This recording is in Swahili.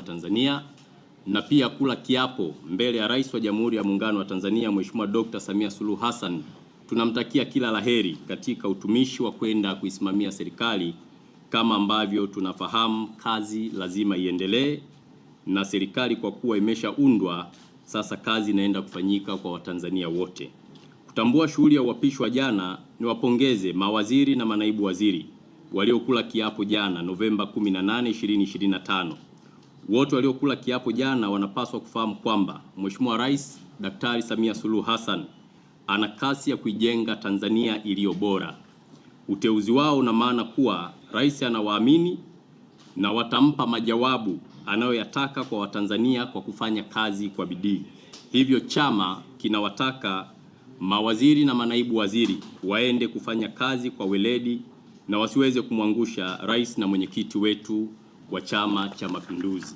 Tanzania na pia kula kiapo mbele ya Rais wa Jamhuri ya Muungano wa Tanzania Mheshimiwa Dr. Samia Suluhu Hassan. Tunamtakia kila laheri katika utumishi wa kwenda kuisimamia serikali. Kama ambavyo tunafahamu, kazi lazima iendelee, na serikali kwa kuwa imeshaundwa sasa, kazi inaenda kufanyika kwa Watanzania wote. Kutambua shughuli ya uapisho wa jana, niwapongeze mawaziri na manaibu waziri waliokula kiapo jana Novemba 18, 2025. Wote waliokula kiapo jana wanapaswa kufahamu kwamba Mheshimiwa Rais Daktari Samia Suluhu Hassan ana kasi ya kuijenga Tanzania iliyo bora. Uteuzi wao una maana kuwa rais anawaamini na watampa majawabu anayoyataka kwa Watanzania kwa kufanya kazi kwa bidii. Hivyo chama kinawataka mawaziri na manaibu waziri waende kufanya kazi kwa weledi na wasiweze kumwangusha rais na mwenyekiti wetu wa Chama cha Mapinduzi.